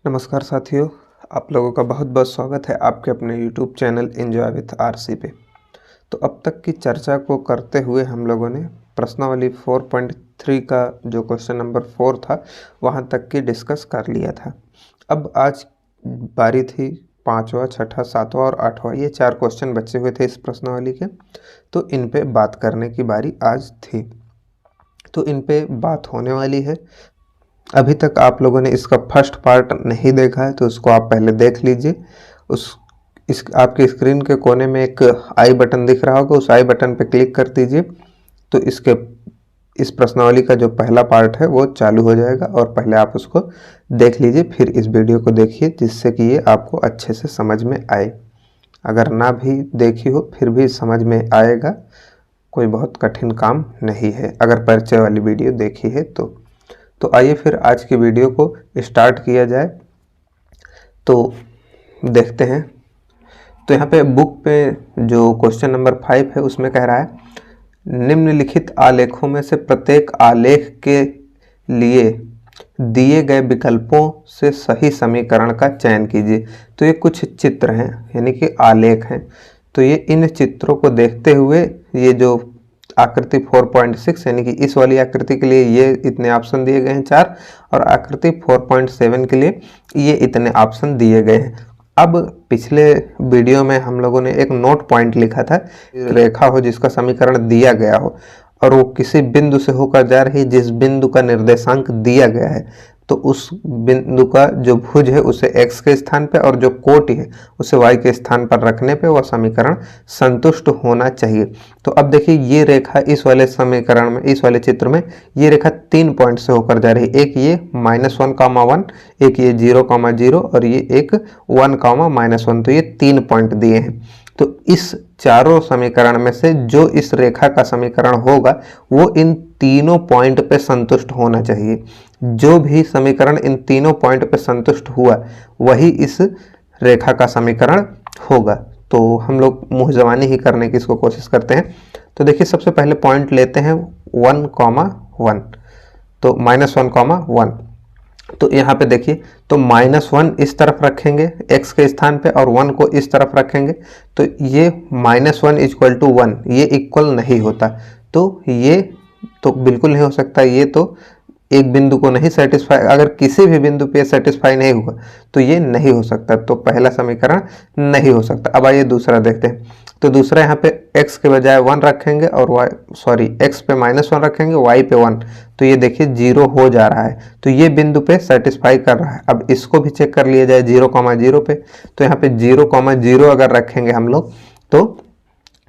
नमस्कार साथियों, आप लोगों का बहुत बहुत स्वागत है आपके अपने YouTube channel enjoy with RC पे। तो अब तक की चर्चा को करते हुए हम लोगों ने प्रश्नावली 4.3 का जो क्वेश्चन नंबर 4 था वहां तक की डिस्कस कर लिया था। अब आज बारी थी 5वां, 6ठा, 7वां और 8वां, ये 4 क्वेश्चन बचे हुए थे इस प्रश्नावली के। तो इन पे बात करने की बारी आज थी, तो इन पे बात होने वाली है। अभी तक आप लोगों ने इसका फर्स्ट पार्ट नहीं देखा है तो उसको आप पहले देख लीजिए। इस आपकी स्क्रीन के कोने में एक आई बटन दिख रहा होगा, उस आई बटन पे क्लिक कर दीजिए तो इस प्रश्नावली का जो पहला पार्ट है वो चालू हो जाएगा और पहले आप उसको देख लीजिए, फिर इस वीडियो को देखिए जिससे कि ये आपको अच्छे से समझ में आए। अगर ना भी देखी हो फिर भी समझ में आएगा, कोई बहुत कठिन काम नहीं है अगर परिचय वाली वीडियो देखी है तो आइए फिर आज की वीडियो को स्टार्ट किया जाए। तो देखते हैं। तो यहाँ पे बुक पे जो क्वेश्चन नंबर 5 है उसमें कह रहा है निम्नलिखित आलेखों में से प्रत्येक आलेख के लिए दिए गए विकल्पों से सही समीकरण का चयन कीजिए। तो ये कुछ चित्र हैं यानी कि आलेख हैं। तो ये इन चित्रों को देखते हुए ये जो आकृति 4.6 यानी कि इस वाली आकृति के लिए ये इतने ऑप्शन दिए गए हैं 4, और आकृति 4.7 के लिए ये इतने ऑप्शन दिए गए हैं। अब पिछले वीडियो में हम लोगों ने एक नोट पॉइंट लिखा था, रेखा हो जिसका समीकरण दिया गया हो और वो किसी बिंदु से होकर जा रही है जिस बिंदु का निर्देशांक दिया गया है, तो उस बिंदु का जो भुज है उसे x के स्थान पे और जो कोटि है उसे y के स्थान पर रखने पे वह समीकरण संतुष्ट होना चाहिए। तो अब देखिए ये रेखा इस वाले समीकरण में, इस वाले चित्र में ये रेखा 3 पॉइंट से होकर जा रही है। एक ये -1, एक ये 0, और ये एक 1, -1। तो ये 3 पॉइंट दिए हैं। तो इस चारों समीकरण में से जो इस रेखा का समीकरण होगा वो इन तीनों पॉइंट पे संतुष्ट होना चाहिए। जो भी समीकरण इन तीनों पॉइंट पे संतुष्ट हुआ वही इस रेखा का समीकरण होगा। तो हम लोग मुँह जबानी ही करने की इसको कोशिश करते हैं। तो देखिए सबसे पहले पॉइंट लेते हैं 1, 1। तो -1, 1। तो यहाँ पे देखिए तो -1 इस तरफ रखेंगे x के स्थान पे और 1 को इस तरफ रखेंगे। तो ये -1 = 1 ये इक्वल नहीं होता। तो ये तो बिल्कुल नहीं हो सकता। ये तो एक बिंदु को नहीं सेटिस्फाई, अगर किसी भी बिंदु पे सेटिस्फाई नहीं हुआ तो ये नहीं हो सकता। तो पहला समीकरण नहीं हो सकता। अब आइए दूसरा देखते हैं। तो दूसरा यहाँ पे x के बजाय 1 रखेंगे और x पे -1 रखेंगे, y पे 1। तो ये देखिए 0 हो जा रहा है। तो ये बिंदु पे सेटिस्फाई कर रहा है। अब इसको भी चेक कर लिया जाए 0, 0 पे। तो यहाँ पे 0, 0 अगर रखेंगे हम लोग तो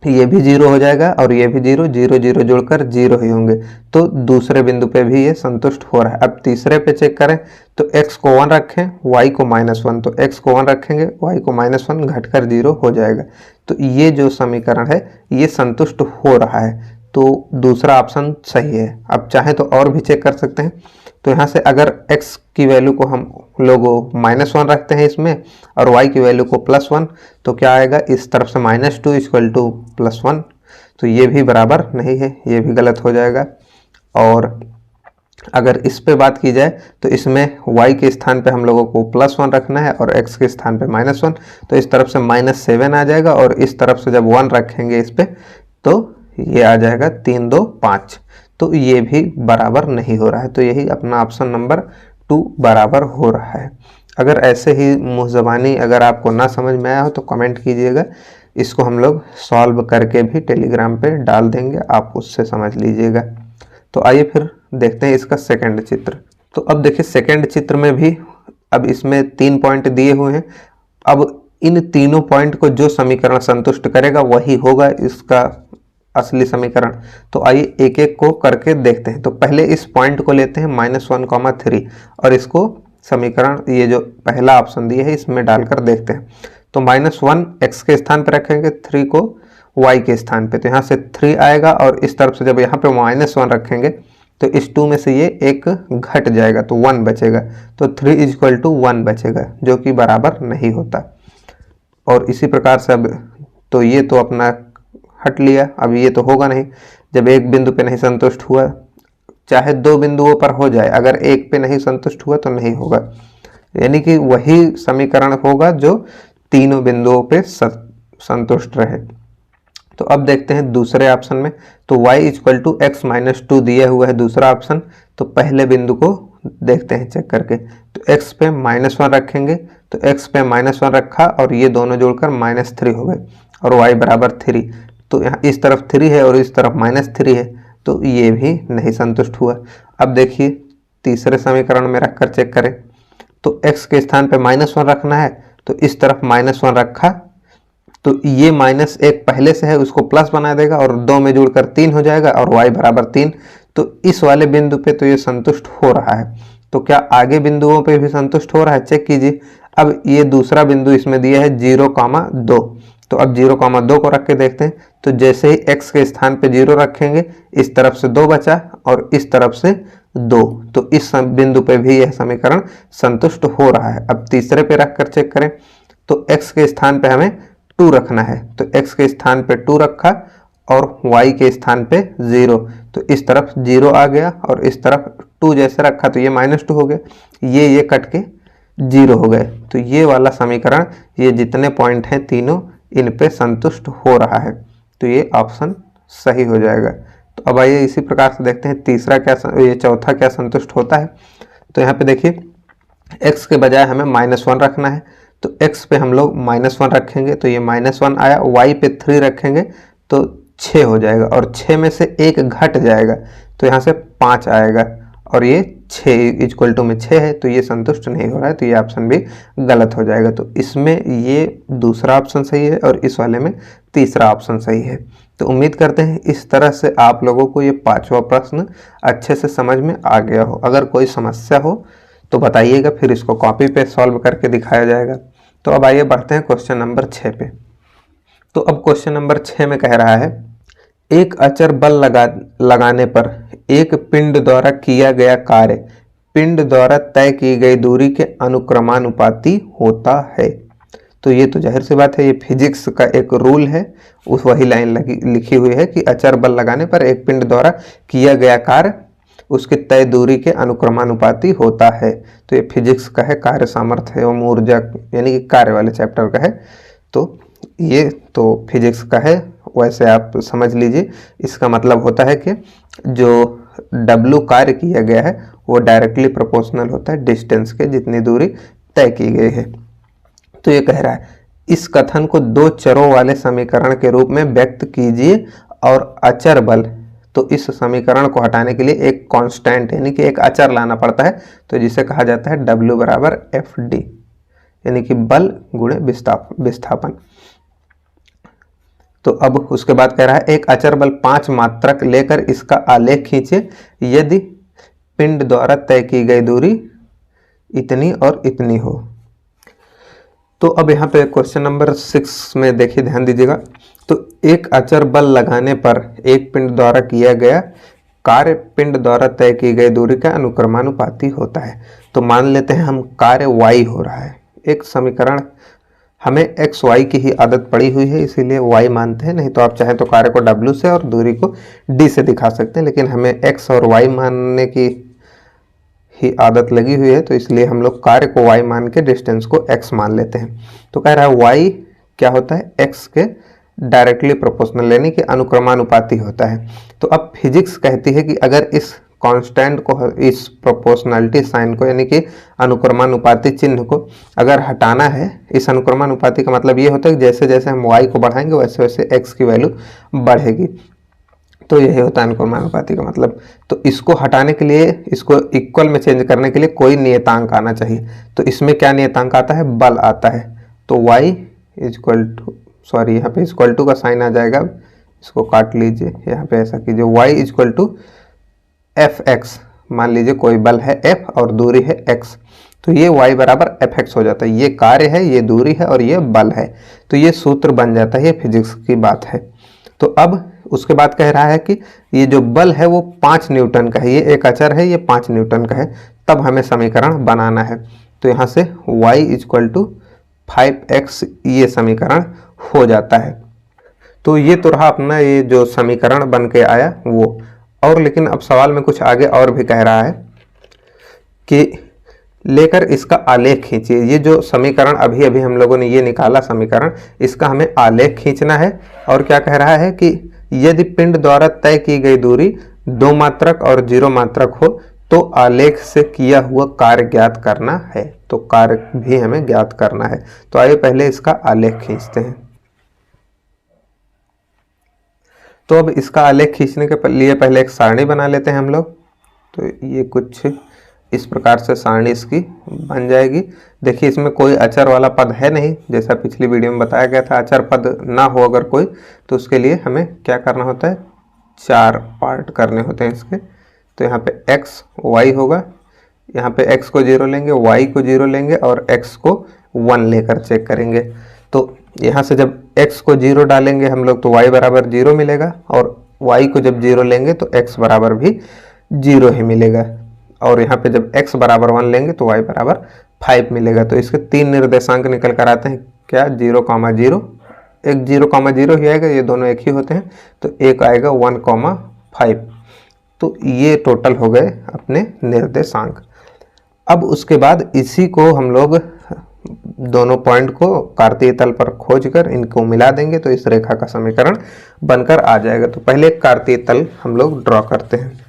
ये भी 0 हो जाएगा और ये भी 0, 0, 0 जोड़कर 0 ही होंगे। तो दूसरे बिंदु पे भी ये संतुष्ट हो रहा है। अब तीसरे पे चेक करें तो x को 1 रखें, y को -1। तो x को 1 रखेंगे, y को -1 घटकर 0 हो जाएगा। तो ये जो समीकरण है ये संतुष्ट हो रहा है। तो दूसरा ऑप्शन सही है। अब चाहे तो और भी चेक कर सकते हैं। तो यहाँ से अगर x की वैल्यू को हम लोग -1 रखते हैं इसमें और y की वैल्यू को +1, तो क्या आएगा इस तरफ से -2 = +1। तो ये भी बराबर नहीं है, ये भी गलत हो जाएगा। और अगर इस पे बात की जाए तो इसमें y के स्थान पे हम लोगों को +1 रखना है और x के स्थान पे -1। तो इस तरफ से -7 आ जाएगा और इस तरफ से जब 1 रखेंगे इस पे तो ये आ जाएगा 3, 2, 5। तो ये भी बराबर नहीं हो रहा है। तो यही अपना ऑप्शन नंबर 2 बराबर हो रहा है। अगर ऐसे ही मुँह ज़बानी अगर आपको ना समझ में आया हो तो कमेंट कीजिएगा, इसको हम लोग सॉल्व करके भी टेलीग्राम पे डाल देंगे, आप उससे समझ लीजिएगा। तो आइए फिर देखते हैं इसका सेकंड चित्र। तो अब देखिए सेकंड चित्र में भी अब इसमें 3 पॉइंट दिए हुए हैं। अब इन तीनों पॉइंट को जो समीकरण संतुष्ट करेगा वही होगा इसका असली समीकरण। तो आइए एक एक को करके देखते हैं। तो पहले इस पॉइंट को लेते हैं -1, 3 और इसको समीकरण ये जो पहला ऑप्शन दिया है इसमें डालकर देखते हैं। तो -1 x के स्थान पर रखेंगे, 3 को y के स्थान पे। तो यहाँ से 3 आएगा और इस तरफ से जब यहाँ पे -1 रखेंगे तो इस 2 में से ये एक घट जाएगा तो 1 बचेगा। तो 3 = 1 बचेगा जो कि बराबर नहीं होता। और इसी प्रकार से अब तो ये तो अपना हट लिया, अब ये तो होगा नहीं। जब एक बिंदु पे नहीं संतुष्ट हुआ, चाहे 2 बिंदुओं पर हो जाए, अगर एक पे नहीं संतुष्ट हुआ तो नहीं होगा। यानी कि वही समीकरण होगा जो तीनों बिंदुओं पे संतुष्ट रहे। तो अब देखते हैं दूसरे ऑप्शन में, तो y equal to x minus two दिया हुआ है दूसरा ऑप्शन। तो पहले बिंदु को देखते हैं चेक करके, तो x पे -1 रखेंगे, तो x पे -1 रखा और ये दोनों जोड़कर -3 हो गए और y बराबर 3। तो यहाँ इस तरफ 3 है और इस तरफ -3 है, तो ये भी नहीं संतुष्ट हुआ। अब देखिए तीसरे समीकरण में रखकर चेक करें, तो x के स्थान पे -1 रखना है, तो इस तरफ -1 रखा, तो ये -1 पहले से है उसको प्लस बना देगा और 2 में जुड़कर 3 हो जाएगा और y बराबर 3। तो इस वाले बिंदु पे तो ये संतुष्ट हो रहा है। तो क्या आगे बिंदुओं पे भी संतुष्ट हो रहा है, चेक कीजिए। अब ये दूसरा बिंदु इसमें दिया है 0,2, तो अब 0,2 को रख के देखते हैं। तो जैसे ही x के स्थान पे 0 रखेंगे, इस तरफ से 2 बचा और इस तरफ से 2, तो इस बिंदु पे भी यह समीकरण संतुष्ट हो रहा है। अब तीसरे पे रख कर चेक करें, तो x के स्थान पे हमें 2 रखना है, तो x के स्थान पे 2 रखा और y के स्थान पे 0, तो इस तरफ 0 आ गया और इस तरफ 2 जैसे रखा तो ये -2 हो गया, ये कट के 0 हो गए। तो ये वाला समीकरण, ये जितने पॉइंट हैं तीनों, इन पे संतुष्ट हो रहा है, तो ये ऑप्शन सही हो जाएगा। तो अब आइए इसी प्रकार से देखते हैं तीसरा क्या, ये चौथा क्या संतुष्ट होता है। तो यहाँ पे देखिए x के बजाय हमें -1 रखना है, तो x पे हम लोग -1 रखेंगे, तो ये -1 आया, y पे 3 रखेंगे तो 6 हो जाएगा और 6 में से 1 घट जाएगा, तो यहाँ से 5 आएगा और ये 6 इक्वल टू में 6 है, तो ये संतुष्ट नहीं हो रहा है, तो ये ऑप्शन भी गलत हो जाएगा। तो इसमें ये दूसरा ऑप्शन सही है और इस वाले में तीसरा ऑप्शन सही है। तो उम्मीद करते हैं इस तरह से आप लोगों को ये पांचवा प्रश्न अच्छे से समझ में आ गया हो। अगर कोई समस्या हो तो बताइएगा, फिर इसको कॉपी पे सॉल्व करके दिखाया जाएगा। तो अब आइए बढ़ते हैं क्वेश्चन नंबर 6 पे। तो अब क्वेश्चन नंबर 6 में कह रहा है, एक अचर बल लगाने पर एक पिंड द्वारा किया गया कार्य पिंड द्वारा तय की गई दूरी के अनुक्रमानुपाती होता है। तो ये तो जाहिर सी बात है, ये फिजिक्स का एक रूल है, उस वही लाइन लिखी हुई है कि अचर बल लगाने पर एक पिंड द्वारा किया गया कार्य उसके तय दूरी के अनुक्रमानुपाती होता है। तो ये फिजिक्स का है, कार्य सामर्थ्य एवं ऊर्जा यानी कि कार्य वाले चैप्टर का है। तो ये तो फिजिक्स का है, वैसे आप समझ लीजिए। इसका मतलब होता है कि जो W कार्य किया गया है वो डायरेक्टली प्रोपोर्शनल होता है डिस्टेंस के, जितनी दूरी तय की गई है। तो ये कह रहा है, इस कथन को दो चरों वाले समीकरण के रूप में व्यक्त कीजिए और अचर बल, तो इस समीकरण को हटाने के लिए एक कांस्टेंट यानी कि एक अचर लाना पड़ता है, तो जिसे कहा जाता है W बराबर FD यानी कि बल गुणे विस्थापन। तो अब उसके बाद कह रहा है, एक अचर बल 5 मात्रक लेकर इसका आलेख खींचे यदि पिंड द्वारा तय की गई दूरी इतनी और इतनी हो। तो अब यहाँ पे क्वेश्चन नंबर 6 में देखिए, ध्यान दीजिएगा। तो एक अचर बल लगाने पर एक पिंड द्वारा किया गया कार्य पिंड द्वारा तय की गई दूरी का अनुक्रमानुपाती होता है। तो मान लेते हैं हम कार्य y हो रहा है, एक समीकरण, हमें x y की ही आदत पड़ी हुई है इसीलिए y मानते हैं, नहीं तो आप चाहे तो कार्य को w से और दूरी को d से दिखा सकते हैं, लेकिन हमें x और y मानने की ही आदत लगी हुई है, तो इसलिए हम लोग कार्य को y मान के डिस्टेंस को x मान लेते हैं। तो कह रहा है y क्या होता है, x के डायरेक्टली प्रोपोर्शनल यानी कि अनुक्रमानुपाती होता है। तो अब फिजिक्स कहती है कि अगर इस कांस्टेंट को, इस प्रोपोर्शनलिटी साइन को यानी कि अनुक्रमानुपाती चिन्ह को अगर हटाना है, इस अनुक्रमानुपाती का मतलब ये होता है कि जैसे जैसे हम y को बढ़ाएंगे वैसे वैसे x की वैल्यू बढ़ेगी, तो यही होता है अनुक्रमानुपाती का मतलब। तो इसको हटाने के लिए, इसको इक्वल में चेंज करने के लिए कोई नियतांक आना चाहिए। तो इसमें क्या नियतांक आता है, बल आता है। तो y इक्वल टू, सॉरी यहाँ पे इक्वल टू का साइन आ जाएगा, इसको काट लीजिए, यहाँ पे ऐसा कीजिए, y इक्वल टू fx, मान लीजिए कोई बल है f और दूरी है x, तो ये y बराबर fx हो जाता है। ये कार्य है, ये दूरी है और ये बल है, तो ये सूत्र बन जाता है, ये फिजिक्स की बात है। तो अब उसके बाद कह रहा है कि ये जो बल है वो 5 न्यूटन का है, ये एक अचर है, ये 5 न्यूटन का है, तब हमें समीकरण बनाना है। तो यहाँ से y इक्वल टू 5x ये समीकरण हो जाता है। तो ये तो रहा अपना ये जो समीकरण बन के आया वो। और लेकिन अब सवाल में कुछ आगे और भी कह रहा है कि लेकर इसका आलेख खींचिए। ये जो समीकरण अभी अभी हम लोगों ने ये निकाला समीकरण, इसका हमें आलेख खींचना है। और क्या कह रहा है कि यदि पिंड द्वारा तय की गई दूरी 2 मात्रक और 0 मात्रक हो तो आलेख से किया हुआ कार्य ज्ञात करना है। तो कार्य भी हमें ज्ञात करना है। तो आइए पहले इसका आलेख खींचते हैं। तो अब इसका आलेख खींचने के लिए पहले एक सारणी बना लेते हैं हम लोग। तो ये कुछ इस प्रकार से सारणी इसकी बन जाएगी। देखिए इसमें कोई अचर वाला पद है नहीं, जैसा पिछली वीडियो में बताया गया था। अचर पद ना हो अगर कोई, तो उसके लिए हमें क्या करना होता है, 4 पार्ट करने होते हैं इसके। तो यहाँ पे x y होगा, यहाँ पे x को 0 लेंगे, y को 0 लेंगे और x को 1 लेकर चेक करेंगे। तो यहाँ से जब x को 0 डालेंगे हम लोग तो y बराबर 0 मिलेगा, और y को जब 0 लेंगे तो x बराबर भी 0 ही मिलेगा। और यहाँ पे जब x बराबर 1 लेंगे तो y बराबर 5 मिलेगा। तो इसके 3 निर्देशांक निकल कर आते हैं, क्या, 0,0, एक 0,0 ही आएगा, ये दोनों एक ही होते हैं। तो एक आएगा 1,5। तो ये टोटल हो गए अपने निर्देशांक। अब उसके बाद इसी को हम लोग दोनों पॉइंट को कार्तीय तल पर खोजकर इनको मिला देंगे तो इस रेखा का समीकरण बनकर आ जाएगा। तो पहले एक कार्तीय तल हम लोग ड्रॉ करते हैं।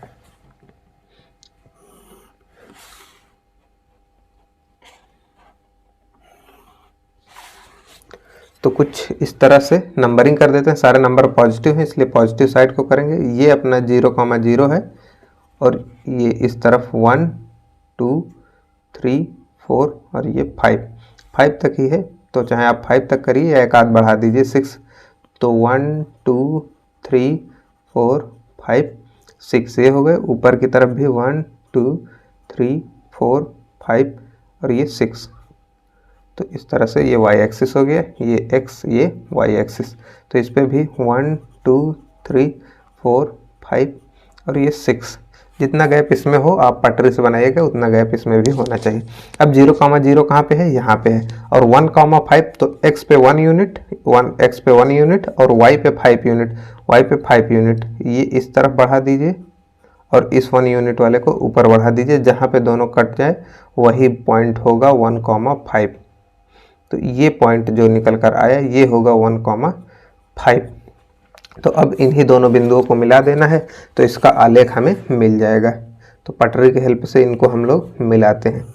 तो कुछ इस तरह से नंबरिंग कर देते हैं। सारे नंबर पॉजिटिव हैं इसलिए पॉजिटिव साइड को करेंगे। ये अपना 0,0 है और ये इस तरफ 1 2 3 4 और ये 5 तक ही है। तो चाहे आप 5 तक करिए या एक आध बढ़ा दीजिए 6। तो 1 2 3 4 5 6 ये हो गए। ऊपर की तरफ भी 1 2 3 4 5 और ये 6। तो इस तरह से ये y एक्सिस हो गया, ये x, ये y एक्सिस। तो इस पे भी 1 2 3 4 5 और ये 6। जितना गैप इसमें हो आप पटरी से बनाइएगा उतना गैप इसमें भी होना चाहिए। अब 0,0 कहाँ पे है, यहाँ पे है। और 1,5 तो x पे 1 यूनिट, x पे 1 यूनिट और y पे 5 यूनिट, y पे 5 यूनिट। ये इस तरफ बढ़ा दीजिए और इस 1 यूनिट वाले को ऊपर बढ़ा दीजिए। जहाँ पे दोनों कट जाए वही पॉइंट होगा 1,5। तो ये पॉइंट जो निकल कर आया ये होगा 1,5। तो अब इन्हीं दोनों बिंदुओं को मिला देना है तो इसका आलेख हमें मिल जाएगा। तो पटरी की हेल्प से इनको हम लोग मिलाते हैं।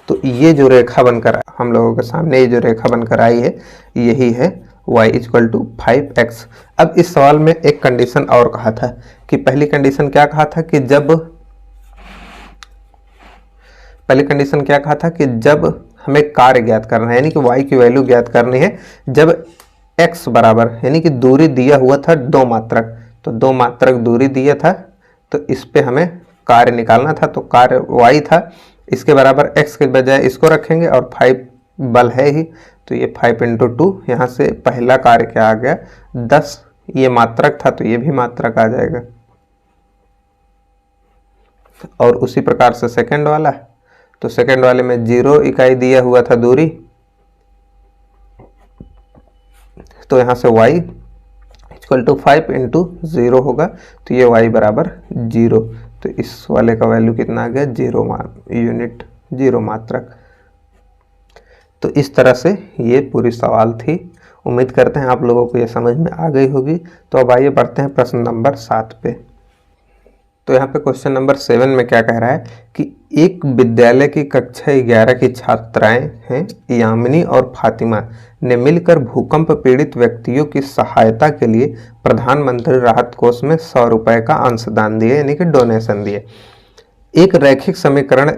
तो ये जो रेखा बनकर हम लोगों के सामने ये जो रेखा बनकर आई है यही है y = 5x। अब इस सवाल में एक कंडीशन और कहा था कि पहली कंडीशन क्या कहा था कि जब हमें कार्य ज्ञात करना है, यानी कि y की वैल्यू ज्ञात करनी है जब x बराबर, यानी कि दूरी दिया हुआ था 2 मात्रक। तो 2 मात्रक दूरी दिया था तो इस पे हमें कार्य निकालना था। तो कार्य y था, इसके बराबर x के बजाय इसको रखेंगे और 5 बल है ही। तो ये 5 × 2, यहाँ से पहला कार्य क्या आ गया 10। ये मात्रक था तो ये भी मात्रक आ जाएगा। और उसी प्रकार से सेकंड वाला, तो सेकंड वाले में 0 इकाई दिया हुआ था दूरी। तो यहाँ से y = 5 × 0 होगा। तो ये y बराबर 0। तो इस वाले का वैल्यू कितना आ गया 0 यूनिट, 0 मात्रक। तो इस तरह से ये पूरी सवाल थी। उम्मीद करते हैं आप लोगों को ये समझ में आ गई होगी। तो अब आइए बढ़ते हैं प्रश्न नंबर 7 पे। तो यहाँ पे क्वेश्चन नंबर 7 में क्या कह रहा है कि एक विद्यालय की कक्षा 11 की छात्राएं हैं यामिनी और फातिमा ने मिलकर भूकंप पीड़ित व्यक्तियों की सहायता के लिए प्रधानमंत्री राहत कोष में 100 रुपए का अंशदान दिए, यानी कि डोनेशन दिए। एक रैखिक समीकरण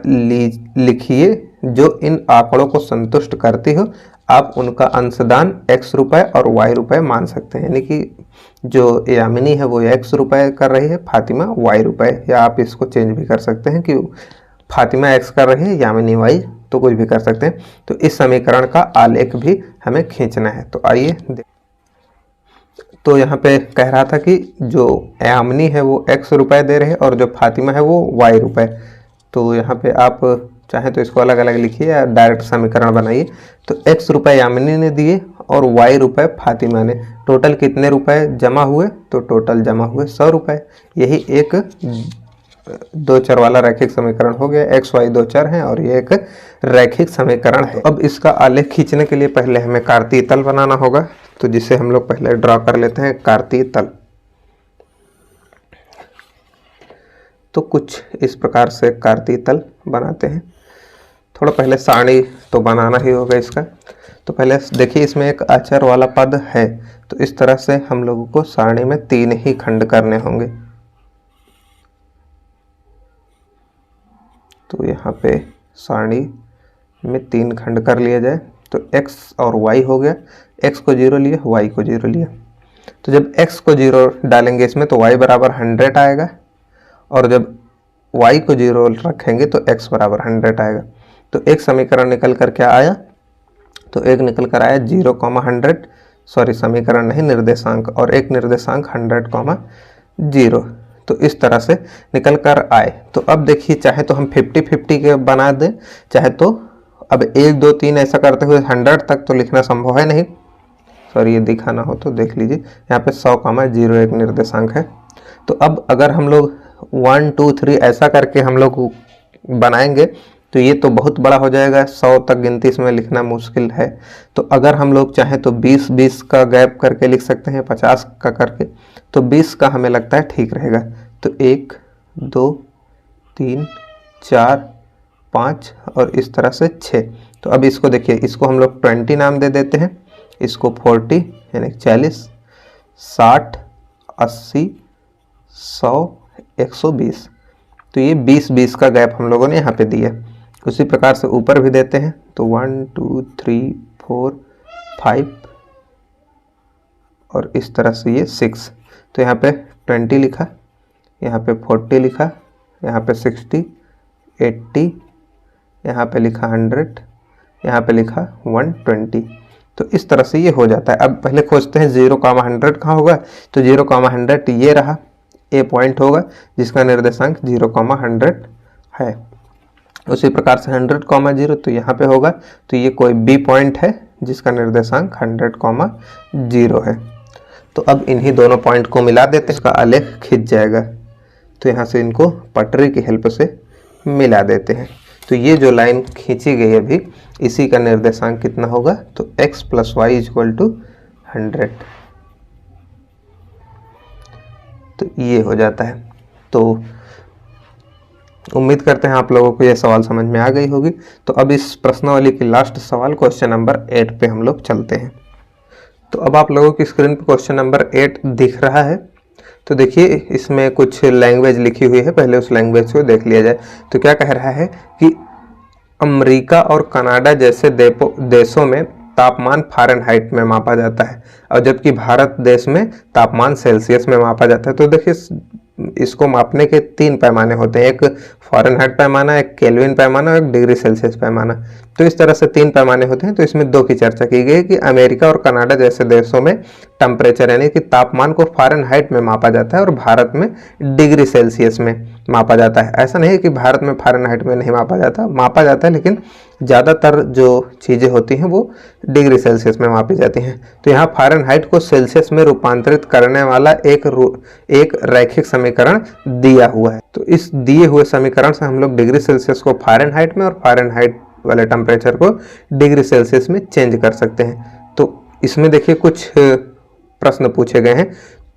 लिखिए जो इन आंकड़ों को संतुष्ट करती हो। आप उनका अंशदान x रुपए और y रुपए मान सकते हैं, यानी कि जो यामिनी है वो x रुपए कर रही है, फातिमा y रुपए, या आप इसको चेंज भी कर सकते हैं कि फातिमा x कर रही है, यामिनी y, तो कुछ भी कर सकते हैं। तो इस समीकरण का आलेख भी हमें खींचना है। तो आइए तो यहाँ पे कह रहा था कि जो यामिनी है वो x रुपए दे रहे हैं और जो फातिमा है वो y रुपए। तो यहाँ पे आप चाहे तो इसको अलग अलग लिखिए या डायरेक्ट समीकरण बनाइए। तो x रुपए यामिनी ने दिए और y रुपए फातिमा ने। टोटल कितने रुपए जमा हुए, तो टोटल जमा हुए 100 रुपए। यही एक दो चर वाला रैखिक समीकरण हो गया। एक्स वाई दो चर हैं और ये एक रैखिक समीकरण है। अब इसका आलेख खींचने के लिए पहले हमें कार्तीय तल बनाना होगा, तो जिसे हम लोग पहले ड्रॉ कर लेते हैं कार्तीय तल। तो कुछ इस प्रकार से कार्तीय तल बनाते हैं। थोड़ा पहले सारणी तो बनाना ही होगा इसका। तो पहले देखिए इसमें एक अचर वाला पद है, तो इस तरह से हम लोगों को सारणी में 3 ही खंड करने होंगे। तो यहाँ पे सारणी में 3 खंड कर लिया जाए। तो x और y हो गया, x को 0 लिया, y को 0 लिया। तो जब x को 0 डालेंगे इसमें तो y बराबर 100 आएगा, और जब y को 0 रखेंगे तो x बराबर 100 आएगा। तो एक समीकरण निकल कर क्या आया, तो एक निकल कर आया 0,100, सॉरी समीकरण नहीं निर्देशांक, और एक निर्देशांक 100,0। तो इस तरह से निकल कर आए। तो अब देखिए चाहे तो हम 50-50 के बना दें, चाहे तो अब 1 2 3 ऐसा करते हुए 100 तक तो लिखना संभव है नहीं, सॉरी ये दिखाना हो तो देख लीजिए, यहाँ पे 100,0 एक निर्देशांक है। तो अब अगर हम लोग 1 2 3 ऐसा करके हम लोग बनाएंगे तो ये तो बहुत बड़ा हो जाएगा, 100 तक गिनती इसमें लिखना मुश्किल है। तो अगर हम लोग चाहें तो 20-20 का गैप करके लिख सकते हैं, 50 का करके, तो 20 का हमें लगता है ठीक रहेगा। तो 1 2 3 4 5 और इस तरह से 6। तो अब इसको देखिए, इसको हम लोग 20 नाम दे देते हैं, इसको 40 यानी 40, 60 80 100 120। तो ये 20-20 का गैप हम लोगों ने यहाँ पे दिया। उसी प्रकार से ऊपर भी देते हैं, तो 1 2 3 4 5 और इस तरह से ये 6। तो यहाँ पे 20 लिखा, यहाँ पे 40 लिखा, यहाँ पे 60 80, यहाँ पे लिखा 100, यहाँ पे लिखा 120। तो इस तरह से ये हो जाता है। अब पहले खोजते हैं 0,100 कहाँ होगा। तो 0,100 ये रहा, ए पॉइंट होगा जिसका निर्देशांक 0,100 है। उसी प्रकार से 100,0 तो यहाँ पे होगा, तो ये कोई बी पॉइंट है जिसका निर्देशांक 100,0 है। तो अब इन्हीं दोनों पॉइंट को मिला देते हैं, इसका आलेख खिंच जाएगा। तो यहाँ से इनको पटरी की हेल्प से मिला देते हैं। तो ये जो लाइन खींची गई है अभी, इसी का निर्देशांक कितना होगा, तो x + y = 100। तो ये हो जाता है। तो उम्मीद करते हैं आप लोगों को यह सवाल समझ में आ गई होगी। तो अब इस प्रश्नावली की लास्ट सवाल क्वेश्चन नंबर 8 पे हम लोग चलते हैं। तो अब आप लोगों की स्क्रीन पे क्वेश्चन नंबर 8 दिख रहा है। तो देखिए इसमें कुछ लैंग्वेज लिखी हुई है, पहले उस लैंग्वेज को देख लिया जाए। तो क्या कह रहा है कि अमेरिका और कनाडा जैसे देशों में तापमान फ़ारेनहाइट में मापा जाता है, और जबकि भारत देश में तापमान सेल्सियस में मापा जाता है। तो देखिए इसको मापने के 3 पैमाने होते हैं, एक फ़ारेनहाइट पैमाना, एक केल्विन पैमाना और एक डिग्री सेल्सियस पैमाना। तो इस तरह से 3 पैमाने होते हैं। तो इसमें 2 की चर्चा की गई कि अमेरिका और कनाडा जैसे देशों में टेम्परेचर यानी कि तापमान को फ़ारेनहाइट में मापा जाता है और भारत में डिग्री सेल्सियस में मापा जाता है। ऐसा नहीं है कि भारत में फ़ारेनहाइट में नहीं मापा जाता है, लेकिन ज़्यादातर जो चीज़ें होती हैं वो डिग्री सेल्सियस में मापी जाती हैं। तो यहाँ फ़ारेनहाइट को सेल्सियस में रूपांतरित करने वाला एक रैखिक समीकरण दिया हुआ है। तो इस दिए हुए समीकरण से हम लोग डिग्री सेल्सियस को फ़ारेनहाइट में और फ़ारेनहाइट वाले टेम्परेचर को डिग्री सेल्सियस में चेंज कर सकते हैं। तो इसमें देखिए कुछ प्रश्न पूछे गए हैं।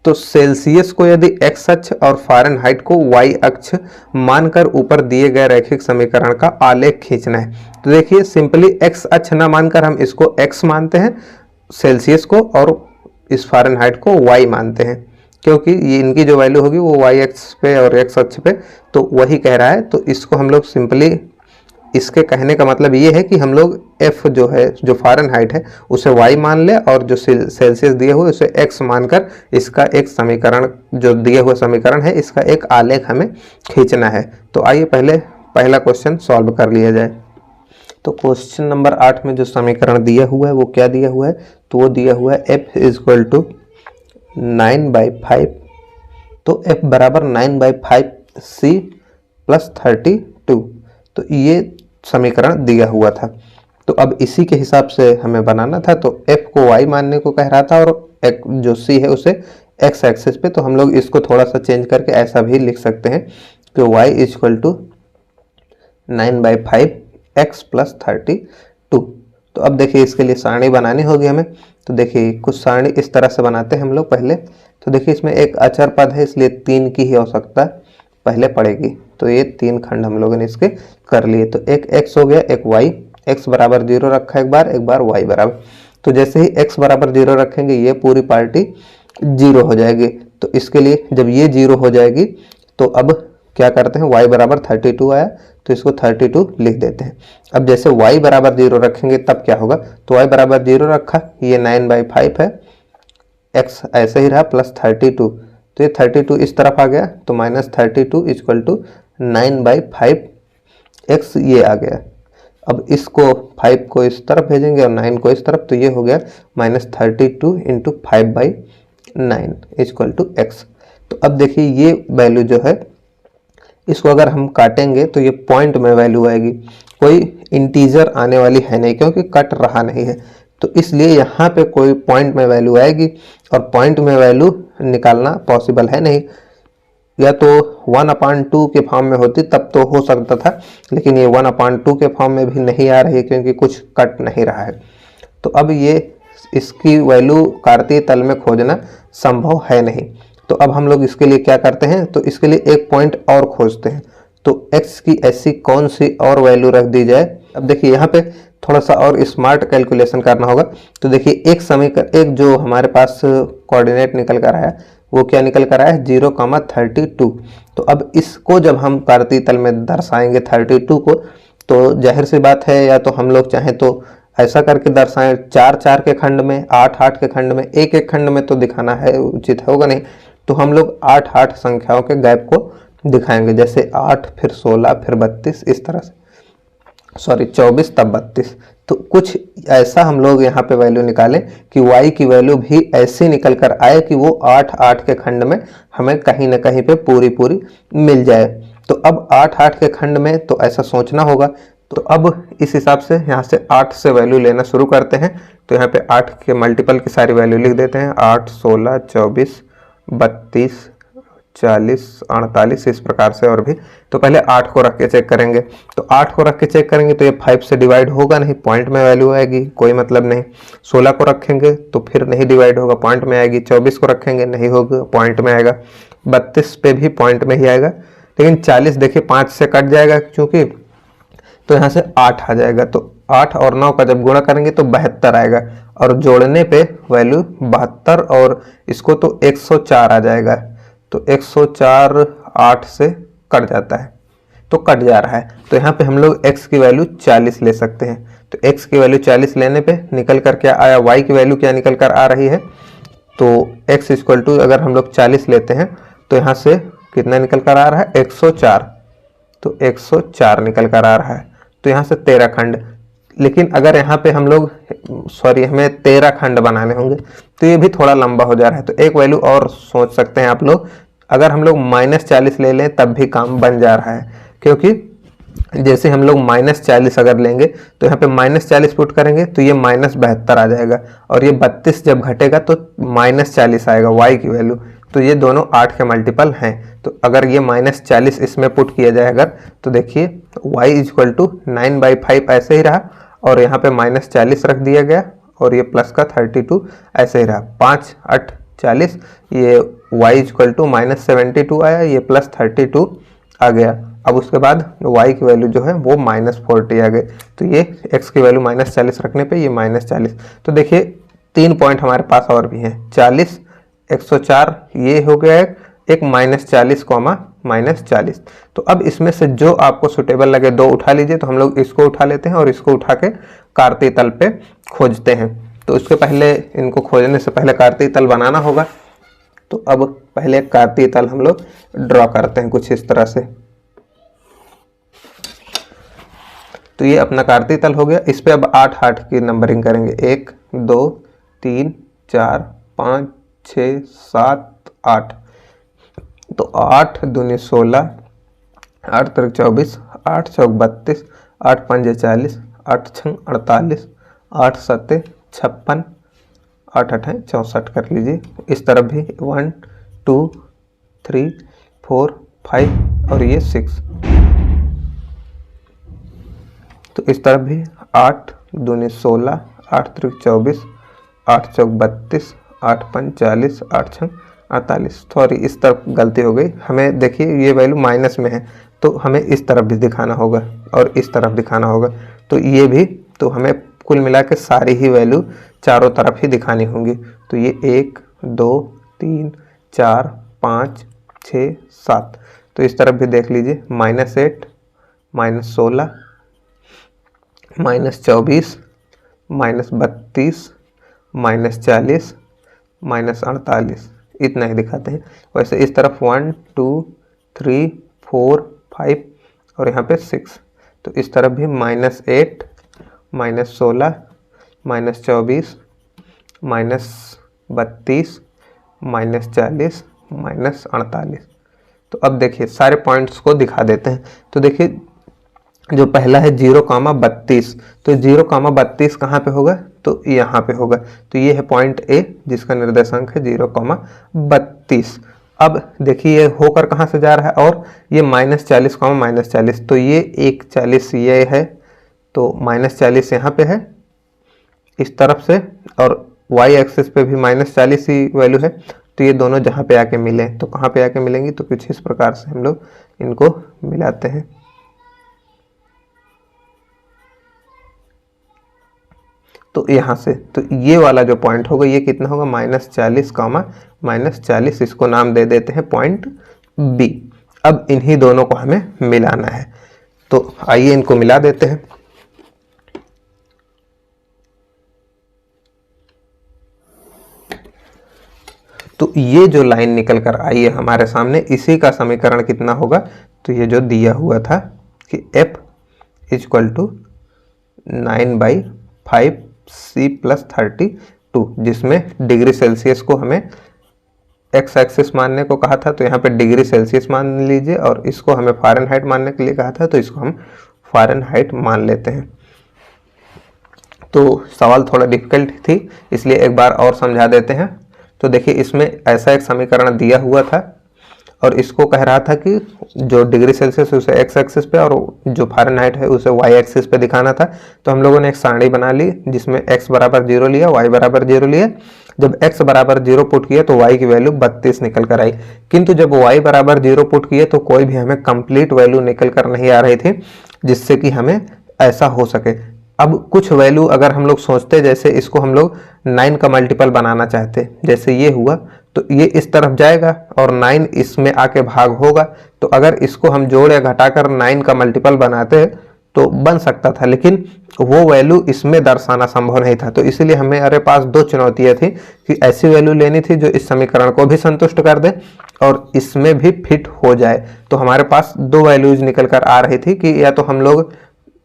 तो सेल्सियस को यदि एक्स अक्ष और फ़ारेनहाइट को वाई अक्ष मानकर ऊपर दिए गए रैखिक समीकरण का आलेख खींचना है। तो देखिए सिंपली एक्स अक्ष ना मानकर हम इसको एक्स मानते हैं सेल्सियस को, और इस फ़ारेनहाइट को वाई मानते हैं, क्योंकि ये इनकी जो वैल्यू होगी वो वाई अक्ष पे और एक्स अक्ष पे तो वही कह रहा है। तो इसको हम लोग सिंपली, इसके कहने का मतलब ये है कि हम लोग f जो है, जो फ़ारेनहाइट है, उसे y मान ले और जो सेल्सियस दिए हुए उसे x मानकर इसका एक समीकरण, जो दिए हुए समीकरण है, इसका एक आलेख हमें खींचना है। तो आइए पहला क्वेश्चन सॉल्व कर लिया जाए। तो क्वेश्चन नंबर 8 में जो समीकरण दिया हुआ है वो क्या दिया हुआ है, तो वो दिया हुआ है f = 9/5। तो f बराबर 9/5 c + 32। तो ये समीकरण दिया हुआ था। तो अब इसी के हिसाब से हमें बनाना था। तो f को y मानने को कह रहा था और जो c है उसे x एक्सिस पे। तो हम लोग इसको थोड़ा सा चेंज करके ऐसा भी लिख सकते हैं कि y equal to 9/5 x plus 32। तो अब देखिए इसके लिए सारणी बनानी होगी हमें। तो देखिए कुछ सारणी इस तरह से बनाते हैं हम लोग पहले। तो देखिए इसमें एक अचर पद है, इसलिए 3 की ही आवश्यकता पहले पड़ेगी। तो ये 3 खंड हम लोगों ने इसके कर लिए। तो एक x हो गया, एक y, x बराबर 0 रखा एक बार y बराबर। तो जैसे ही x बराबर 0 रखेंगे ये पूरी पार्टी 0 हो जाएगी। तो इसके लिए जब ये 0 हो जाएगी तो अब क्या करते हैं, y बराबर 32 आया तो इसको 32 लिख देते हैं। अब जैसे y बराबर 0 रखेंगे तब क्या होगा, तो y बराबर 0 रखा, ये 9/5 है, x ऐसे ही रहा प्लस 32, तो ये 32 इस तरफ आ गया तो -32 इक्वल टू 9/5 x ये आ गया। अब इसको 5 को इस तरफ भेजेंगे और 9 को इस तरफ, तो ये हो गया -32 इंटू 5/9 इक्वल टू x। तो अब देखिए ये वैल्यू जो है इसको अगर हम काटेंगे तो ये पॉइंट में वैल्यू आएगी, कोई इंटीजर आने वाली है नहीं क्योंकि कट रहा नहीं है। तो इसलिए यहाँ पे कोई पॉइंट में वैल्यू आएगी और पॉइंट में वैल्यू निकालना पॉसिबल है नहीं। या तो 1/2 के फॉर्म में होती तब तो हो सकता था, लेकिन ये 1/2 के फॉर्म में भी नहीं आ रही है क्योंकि कुछ कट नहीं रहा है। तो अब ये इसकी वैल्यू कार्तीय तल में खोजना संभव है नहीं। तो अब हम लोग इसके लिए क्या करते हैं, तो इसके लिए एक पॉइंट और खोजते हैं। तो x की ऐसी कौन सी और वैल्यू रख दी जाए। अब देखिए यहाँ पे थोड़ा सा और स्मार्ट कैलकुलेशन करना होगा। तो देखिए एक समीकरण, एक जो हमारे पास कोऑर्डिनेट निकल कर आया वो क्या निकल कर आया है, 0,32। तो अब इसको जब हम कार्तीय तल में दर्शाएंगे 32 को, तो जाहिर सी बात है या तो हम लोग चाहें तो ऐसा करके दर्शाएं 4-4 के खंड में, 8-8 के खंड में, एक खंड में तो दिखाना है उचित होगा नहीं। तो हम लोग 8-8 संख्याओं के गैप को दिखाएंगे, जैसे 8 फिर 16 फिर 32 इस तरह से, सॉरी 24 तब 32। तो कुछ ऐसा हम लोग यहाँ पे वैल्यू निकालें कि y की वैल्यू भी ऐसी निकल कर आए कि वो 8-8 के खंड में हमें कहीं ना कहीं पे पूरी मिल जाए। तो अब 8-8 के खंड में तो ऐसा सोचना होगा। तो अब इस हिसाब से यहाँ से 8 से वैल्यू लेना शुरू करते हैं। तो यहाँ पे 8 के मल्टीपल की सारी वैल्यू लिख देते हैं, 8, 16, 24, 32, 40, 48 इस प्रकार से और भी। तो पहले 8 को रख के चेक करेंगे। तो 8 को रख के चेक करेंगे तो ये 5 से डिवाइड होगा नहीं, पॉइंट में वैल्यू आएगी, कोई मतलब नहीं। 16 को रखेंगे तो फिर नहीं डिवाइड होगा, पॉइंट में आएगी। 24 को रखेंगे नहीं होगा, पॉइंट में आएगा। 32 पे भी पॉइंट में ही आएगा। लेकिन 40 देखिए 5 से कट जाएगा क्योंकि, तो यहाँ से 8 आ जाएगा। तो 8 और 9 का जब गुणा करेंगे तो 72 आएगा और जोड़ने पे वैल्यू 72 और इसको तो 104 आ जाएगा। तो 104 8 से कट जाता है, तो कट जा रहा है। तो यहाँ पे हम लोग x की वैल्यू 40 ले सकते हैं। तो x की वैल्यू 40 लेने पे निकल कर क्या आया, y की वैल्यू क्या निकल कर आ रही है, तो x इक्वल टू अगर हम लोग 40 लेते हैं तो यहाँ से कितना निकल कर आ रहा है, 104। तो 104 निकल कर आ रहा है। तो यहाँ से 13 खंड, लेकिन अगर यहाँ पे हम लोग हमें 13 खंड बनाने होंगे तो ये भी थोड़ा लंबा हो जा रहा है। तो एक वैल्यू और सोच सकते हैं आप लोग, अगर हम लोग -40 ले लें तब भी काम बन जा रहा है, क्योंकि जैसे हम लोग -40 अगर लेंगे तो यहाँ पे -40 पुट करेंगे तो ये -72 आ जाएगा और ये 32 जब घटेगा तो -40 आएगा y की वैल्यू। तो ये दोनों 8 के मल्टीपल हैं। तो अगर ये -40 इसमें पुट किया जाए अगर, तो देखिए y इक्वल टू 9/5 ऐसे ही रहा और यहाँ पे -40 रख दिया गया और ये प्लस का 32 ऐसे ही रहा। 5 8 40, ये y इक्वल टू -72 आया, ये +32 आ गया। अब उसके बाद y की वैल्यू जो है वो -40 आ गई। तो ये x की वैल्यू -40 रखने पे ये -40। तो देखिए 3 पॉइंट हमारे पास और भी हैं, 40, 104 ये हो गया एक -40, -40। तो अब इसमें से जो आपको सुटेबल लगे 2 उठा लीजिए। तो हम लोग इसको उठा लेते हैं और इसको उठा के कार्तीय तल पे खोजते हैं। तो इसके पहले, इनको खोजने से पहले कार्तीय तल बनाना होगा। तो अब पहले कार्तीय तल हम लोग ड्रॉ करते हैं कुछ इस तरह से। तो ये अपना कार्तीय तल हो गया। इस पे अब 8-8 की नंबरिंग करेंगे, 1 2 3 4 5 6 7 8। तो 8 दूनी 16, 8 तिरक 24, 8 चौक 32, 8 पंजे 40, 8 छंग 48, 8 सत्ते 56, 8 अठे 64 कर लीजिए। इस तरफ भी 1 2 3 4 5 और ये 6। तो इस तरफ भी 8 दूनी 16, 8 त्रिक 24, 8 चौक 32, 8 पंच 40, 8 छंग 48। सॉरी, इस तरफ गलती हो गई। हमें देखिए ये वैल्यू माइनस में है, तो हमें इस तरफ भी दिखाना होगा और इस तरफ दिखाना होगा। तो ये भी, तो हमें कुल मिला के सारी ही वैल्यू चारों तरफ ही दिखानी होंगी। तो ये 1 2 3 4 5 6 7। तो इस तरफ भी देख लीजिए, -8, -16, -24, -32, -40, -48, इतना ही दिखाते हैं। वैसे इस तरफ 1 2 3 4 5 और यहाँ पे 6। तो इस तरफ भी -8, -16, -24, -32, -40, -48। तो अब देखिए सारे पॉइंट्स को दिखा देते हैं। तो देखिए जो पहला है 0,32, तो 0,32 कहाँ पे होगा? तो यहाँ पे होगा। तो ये है पॉइंट ए जिसका निर्देशांक है 0,32। अब देखिए ये होकर कहाँ से जा रहा है, और ये -40, -40, तो ये 1,40 ये है, तो -40 यहाँ पे है इस तरफ से, और y एक्सिस पे भी -40 ही वैल्यू है। तो ये दोनों जहाँ पे आके मिले, तो कहाँ पे आके मिलेंगी? तो कुछ इस प्रकार से हम लोग इनको मिलाते हैं। तो यहाँ से, तो ये वाला जो पॉइंट होगा ये कितना होगा? -40, -40, इसको नाम दे देते हैं पॉइंट बी। अब इन्हीं दोनों को हमें मिलाना है, तो आइए इनको मिला देते हैं। तो ये जो लाइन निकल कर आई है हमारे सामने, इसी का समीकरण कितना होगा? तो ये जो दिया हुआ था कि F = 9/5C + 32, जिसमें डिग्री सेल्सियस को हमें एक्स एक्सिस मानने को कहा था, तो यहाँ पे डिग्री सेल्सियस मान लीजिए, और इसको हमें फ़ारेनहाइट मानने के लिए कहा था, तो इसको हम फ़ारेनहाइट मान लेते हैं। तो सवाल थोड़ा डिफिकल्ट थी, इसलिए एक बार और समझा देते हैं। तो देखिए इसमें ऐसा एक समीकरण दिया हुआ था, और इसको कह रहा था कि जो डिग्री सेल्सियस उसे एक्स एक्सिस पे और जो फ़ारेनहाइट है उसे वाई एक्सिस पे दिखाना था। तो हम लोगों ने एक सारणी बना ली जिसमें x = 0 लिया, y = 0 लिया। जब x = 0 पुट किया तो y की वैल्यू 32 निकल कर आई, किंतु जब y = 0 पुट किए तो कोई भी हमें कंप्लीट वैल्यू निकल कर नहीं आ रही थी, जिससे कि हमें ऐसा हो सके। अब कुछ वैल्यू अगर हम लोग सोचते, जैसे इसको हम लोग 9 का मल्टीपल बनाना चाहते, जैसे ये हुआ, तो ये इस तरफ जाएगा और 9 इसमें आके भाग होगा। तो अगर इसको हम जोड़ या घटाकर 9 का मल्टीपल बनाते तो बन सकता था, लेकिन वो वैल्यू इसमें दर्शाना संभव नहीं था। तो इसीलिए हमारे पास दो चुनौतियां थी कि ऐसी वैल्यू लेनी थी जो इस समीकरण को भी संतुष्ट कर दे और इसमें भी फिट हो जाए। तो हमारे पास दो वैल्यूज निकल कर आ रही थी कि या तो हम लोग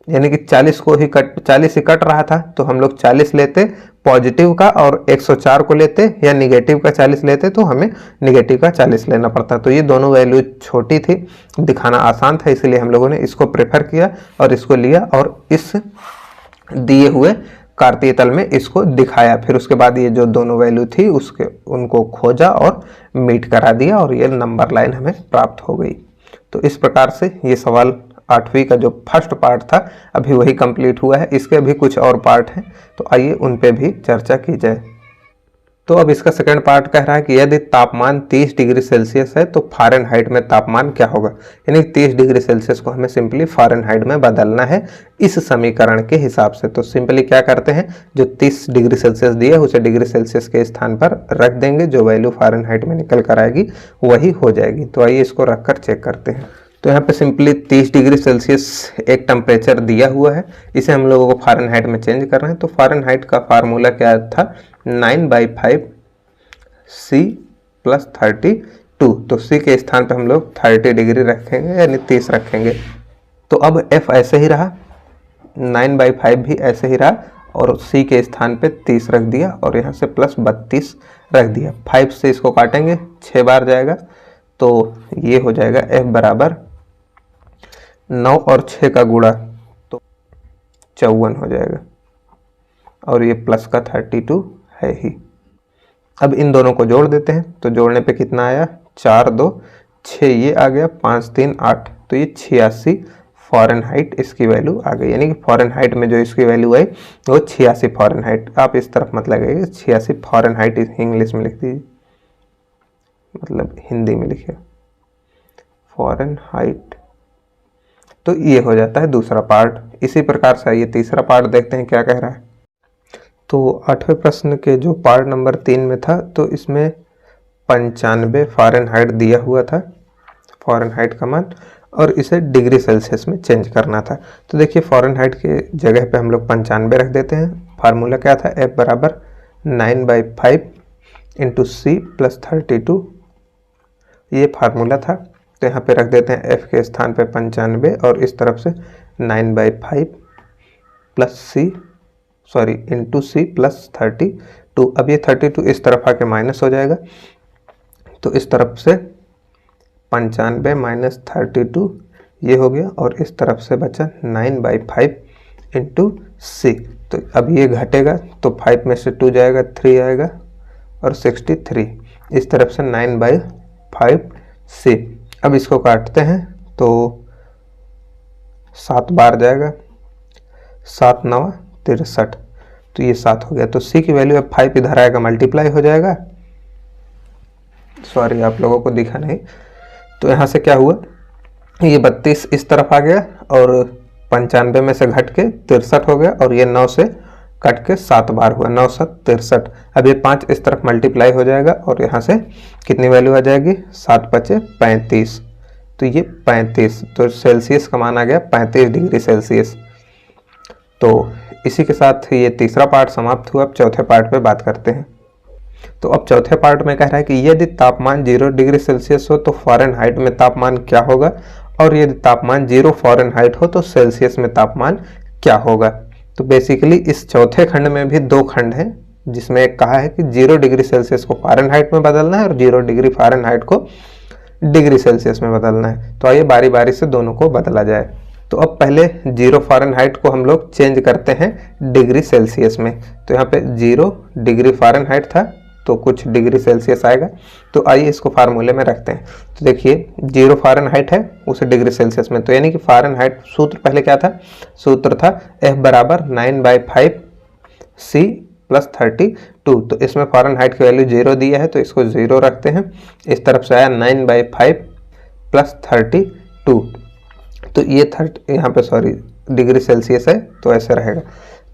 यानी कि 40 ही कट रहा था, तो हम लोग 40 लेते पॉजिटिव का और 104 को लेते, या निगेटिव का 40 लेते तो हमें निगेटिव का 40 लेना पड़ता। तो ये दोनों वैल्यू छोटी थी, दिखाना आसान था, इसलिए हम लोगों ने इसको प्रेफर किया और इसको लिया और इस दिए हुए कार्तीय तल में इसको दिखाया। फिर उसके बाद ये जो दोनों वैल्यू थी उसके उनको खोजा और मीट करा दिया और ये नंबर लाइन हमें प्राप्त हो गई। तो इस प्रकार से ये सवाल 8वीं का जो फर्स्ट पार्ट था अभी वही कंप्लीट हुआ है। इसके भी कुछ और पार्ट हैं, तो आइए उन पे भी चर्चा की जाए। तो अब इसका सेकंड पार्ट कह रहा है कि यदि तापमान 30 डिग्री सेल्सियस है तो फ़ारेनहाइट में तापमान क्या होगा। यानी 30 डिग्री सेल्सियस को हमें सिंपली फ़ारेनहाइट में बदलना है इस समीकरण के हिसाब से। तो सिंपली क्या करते हैं, जो 30 डिग्री सेल्सियस दिए उसे डिग्री सेल्सियस के स्थान पर रख देंगे, जो वैल्यू फ़ारेनहाइट में निकल कर आएगी वही हो जाएगी। तो आइए इसको रख कर चेक करते हैं। तो यहाँ पे सिंपली 30 डिग्री सेल्सियस एक टेम्परेचर दिया हुआ है, इसे हम लोगों को फ़ारेनहाइट में चेंज कर रहे हैं। तो फ़ारेनहाइट का फार्मूला क्या था, 9/5C + 32। तो C के स्थान पे हम लोग 30 डिग्री रखेंगे यानी 30 रखेंगे। तो अब F ऐसे ही रहा, 9/5 भी ऐसे ही रहा और C के स्थान पे 30 रख दिया और यहाँ से +32 रख दिया। 5 से इसको काटेंगे 6 बार जाएगा, तो ये हो जाएगा F = 9 और 6 का गुणा तो 54 हो जाएगा और ये प्लस का 32 है ही। अब इन दोनों को जोड़ देते हैं, तो जोड़ने पे कितना आया, 4 2 6 ये आ गया, 5 3 8, तो ये 86 फ़ारेनहाइट इसकी वैल्यू आ गई। यानी कि फ़ारेनहाइट में जो इसकी वैल्यू आई वो 86 फ़ारेनहाइट। आप इस तरफ मत लगाइए, 86 फ़ारेनहाइट इंग्लिश में लिख दीजिए, मतलब हिंदी में लिखिए फ़ारेनहाइट। तो ये हो जाता है दूसरा पार्ट। इसी प्रकार से आइए तीसरा पार्ट देखते हैं क्या कह रहा है। तो 8वें प्रश्न के जो पार्ट नंबर 3 में था, तो इसमें 95 फ़ारेनहाइट दिया हुआ था, फ़ारेनहाइट का मान, और इसे डिग्री सेल्सियस में चेंज करना था। तो देखिए फ़ारेनहाइट के जगह पे हम लोग 95 रख देते हैं। फार्मूला क्या था, F बराबर 9/5 इंटू सी प्लस 32, ये फार्मूला था। तो यहाँ पे रख देते हैं F के स्थान पे 95 और इस तरफ से 9/5 प्लस सी, सॉरी इंटू सी प्लस 32। अब ये 32 इस तरफ आके माइनस हो जाएगा, तो इस तरफ से 95 माइनस 32 ये हो गया, और इस तरफ से बचा 9/5 इंटू सी। तो अब ये घटेगा तो 5 में से 2 जाएगा, 3 आएगा और 63, इस तरफ से 9/5 सी। अब इसको काटते हैं तो 7 बार जाएगा, 7 9 63, तो ये 7 हो गया। तो सी की वैल्यू अब 5 इधर आएगा, मल्टीप्लाई हो जाएगा, सॉरी आप लोगों को दिखा नहीं। तो यहाँ से क्या हुआ, ये 32 इस तरफ आ गया और 95 में से घट के 63 हो गया, और ये 9 से कट के 7 बार हुआ, 9 7 63। अब ये 5 इस तरफ मल्टीप्लाई हो जाएगा और यहाँ से कितनी वैल्यू आ जाएगी, 7 5 35, तो ये 35, तो सेल्सियस का मान आ गया 35 डिग्री सेल्सियस। तो इसी के साथ ये तीसरा पार्ट समाप्त हुआ। अब चौथे पार्ट पे बात करते हैं। तो अब चौथे पार्ट में कह रहा है कि यदि तापमान 0 डिग्री सेल्सियस हो तो फ़ारेनहाइट में तापमान क्या होगा, और यदि तापमान 0 फ़ारेनहाइट हो तो सेल्सियस में तापमान क्या होगा। तो बेसिकली इस चौथे खंड में भी 2 खंड हैं, जिसमें एक कहा है कि 0 डिग्री सेल्सियस को फ़ारेनहाइट में बदलना है और 0 डिग्री फ़ारेनहाइट को डिग्री सेल्सियस में बदलना है। तो आइए बारी बारी से दोनों को बदला जाए। तो अब पहले 0 फ़ारेनहाइट को हम लोग चेंज करते हैं डिग्री सेल्सियस में। तो यहाँ पे 0 डिग्री फ़ारेनहाइट था तो कुछ डिग्री सेल्सियस आएगा। तो आइए इसको फार्मूले में रखते हैं। तो देखिए 0 फ़ारेनहाइट है, उसे डिग्री सेल्सियस में, तो यानी कि फ़ारेनहाइट सूत्र पहले क्या था, सूत्र था F बराबर 9/5 C प्लस 32। तो इसमें फ़ारेनहाइट की वैल्यू 0 दिया है तो इसको 0 रखते हैं। इस तरफ से आया 9/5 प्लस 32, तो ये यहाँ पे सॉरी डिग्री सेल्सियस है तो ऐसे रहेगा।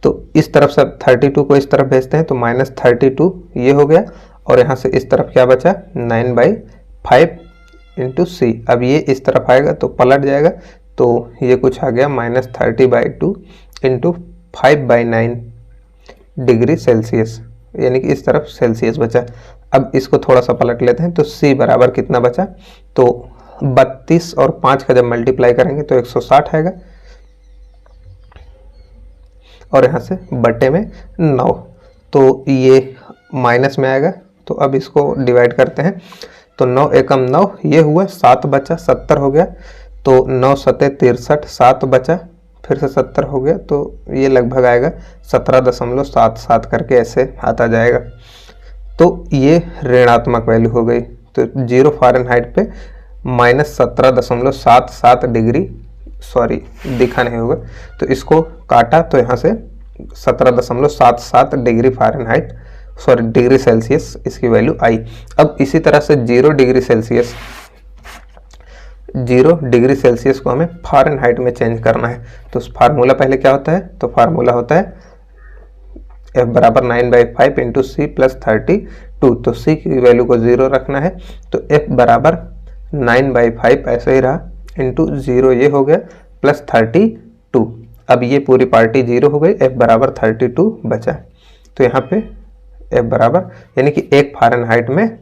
तो इस तरफ से 32 को इस तरफ भेजते हैं तो माइनस 32 ये हो गया, और यहाँ से इस तरफ क्या बचा 9/5 इंटू सी। अब ये इस तरफ आएगा तो पलट जाएगा, तो ये कुछ आ गया -30/2 इंटू 5/9 डिग्री सेल्सियस, यानी कि इस तरफ सेल्सियस बचा। अब इसको थोड़ा सा पलट लेते हैं तो सी बराबर कितना बचा, तो 32 और 5 का जब मल्टीप्लाई करेंगे तो 160 आएगा, और यहाँ से बटे में 9, तो ये माइनस में आएगा। तो अब इसको डिवाइड करते हैं तो 9 एकम 9 ये हुआ, 7 बचा 70 हो गया, तो 9 सते 63, 7 बचा फिर से 70 हो गया, तो ये लगभग आएगा 17.77 करके ऐसे आता जाएगा। तो ये ऋणात्मक वैल्यू हो गई। तो 0 फ़ारेनहाइट पे -17.77 डिग्री, सॉरी दिखा नहीं होगा, तो इसको काटा तो यहाँ से 17.77 degree Fahrenheit, sorry degree Celsius इसकी वैल्यू आई। अब इसी तरह से 0 डिग्री सेल्सियस को हमें फ़ारेनहाइट में चेंज करना है। तो फार्मूला पहले क्या होता है, तो फार्मूला होता है F बराबर 9/5 इंटू सी प्लस 32। तो सी की वैल्यू को 0 रखना है, तो F बराबर 9/5 ऐसे ही रहा, इंटू 0 ये हो गया प्लस 32। अब ये पूरी पार्टी 0 हो गई, F बराबर 32 बचा। तो यहाँ पे F बराबर यानी कि 1 फ़ारेनहाइट में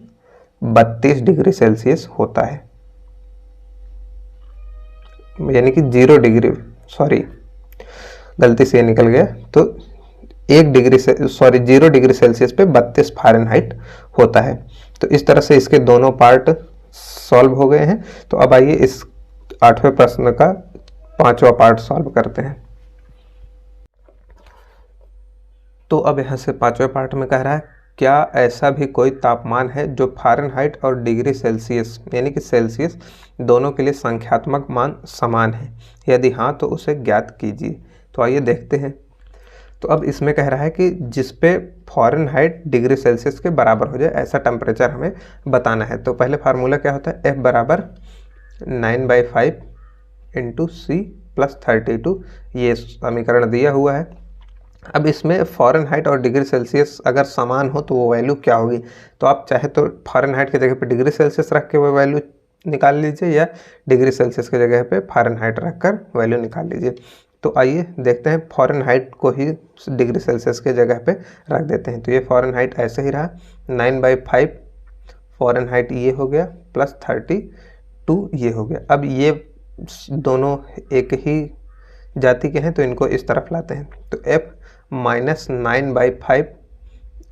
32 डिग्री सेल्सियस होता है, यानी कि 0 डिग्री, सॉरी गलती से निकल गया, तो 0 डिग्री सेल्सियस पे 32 फ़ारेनहाइट होता है। तो इस तरह से इसके दोनों पार्ट सॉल्व हो गए हैं। तो अब आइए इस 8वें प्रश्न का 5वां पार्ट सॉल्व करते हैं। तो अब यहाँ से 5वें पार्ट में कह रहा है क्या ऐसा भी कोई तापमान है जो फ़ारेनहाइट और डिग्री सेल्सियस यानी कि सेल्सियस दोनों के लिए संख्यात्मक मान समान है? यदि हाँ तो उसे ज्ञात कीजिए। तो आइए देखते हैं। तो अब इसमें कह रहा है कि जिस पे फ़ारेनहाइट डिग्री सेल्सियस के बराबर हो जाए ऐसा टेम्परेचर हमें बताना है। तो पहले फार्मूला क्या होता है, F बराबर 9/5 इंटू C प्लस 32, ये समीकरण दिया हुआ है। अब इसमें फ़ारेनहाइट और डिग्री सेल्सियस अगर समान हो तो वो वैल्यू क्या होगी? तो आप चाहे तो फ़ारेनहाइट की जगह पे डिग्री सेल्सियस रख के वो वैल्यू निकाल लीजिए या डिग्री सेल्सियस की जगह पे फ़ारेनहाइट रख कर वैल्यू निकाल लीजिए। तो आइए देखते हैं, फ़ारेनहाइट को ही डिग्री सेल्सियस के जगह पे रख देते हैं। तो ये फ़ारेनहाइट ऐसे ही रहा, 9/5 फ़ारेनहाइट ये हो गया प्लस 32 ये हो गया। अब ये दोनों एक ही जाति के हैं तो इनको इस तरफ लाते हैं। तो F माइनस 9/5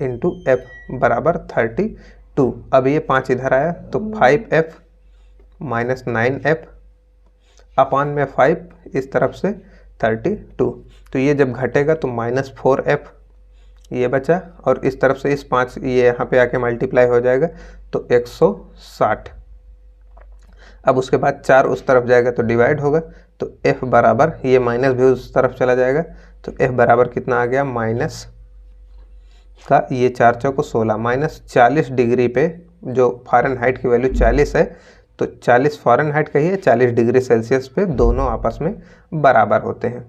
इंटू F बराबर 32। अब ये 5 इधर आया तो 5F माइनस 9F अपान में 5 इस तरफ से 32। तो ये जब घटेगा तो -4F ये बचा और इस तरफ से इस 5 ये यहाँ पे आके मल्टीप्लाई हो जाएगा तो 160। अब उसके बाद 4 उस तरफ जाएगा तो डिवाइड होगा तो F बराबर, ये माइनस भी उस तरफ चला जाएगा तो F बराबर कितना आ गया, माइनस का ये 4 चौको 16 माइनस 40 डिग्री पे जो फ़ारेनहाइट की वैल्यू 40 है तो 40 फ़ारेनहाइट का ही है, 40 डिग्री सेल्सियस पे दोनों आपस में बराबर होते हैं।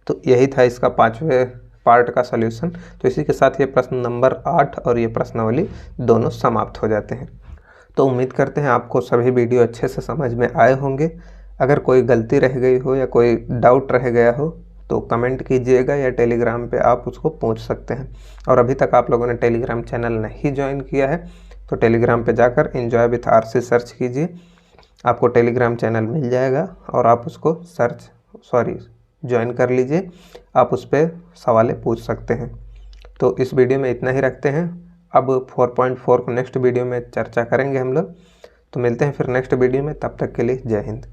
तो यही था इसका 5वें पार्ट का सॉल्यूशन। तो इसी के साथ ये प्रश्न नंबर 8 और ये प्रश्नावली दोनों समाप्त हो जाते हैं। तो उम्मीद करते हैं आपको सभी वीडियो अच्छे से समझ में आए होंगे। अगर कोई गलती रह गई हो या कोई डाउट रह गया हो तो कमेंट कीजिएगा या टेलीग्राम पे आप उसको पूछ सकते हैं। और अभी तक आप लोगों ने टेलीग्राम चैनल नहीं ज्वाइन किया है तो टेलीग्राम पे जाकर एंजॉय विथ आरसी सर्च कीजिए, आपको टेलीग्राम चैनल मिल जाएगा और आप उसको ज्वाइन कर लीजिए। आप उस पर सवालें पूछ सकते हैं। तो इस वीडियो में इतना ही रखते हैं। अब 4.4 को नेक्स्ट वीडियो में चर्चा करेंगे हम लोग। तो मिलते हैं फिर नेक्स्ट वीडियो में, तब तक के लिए जय हिंद।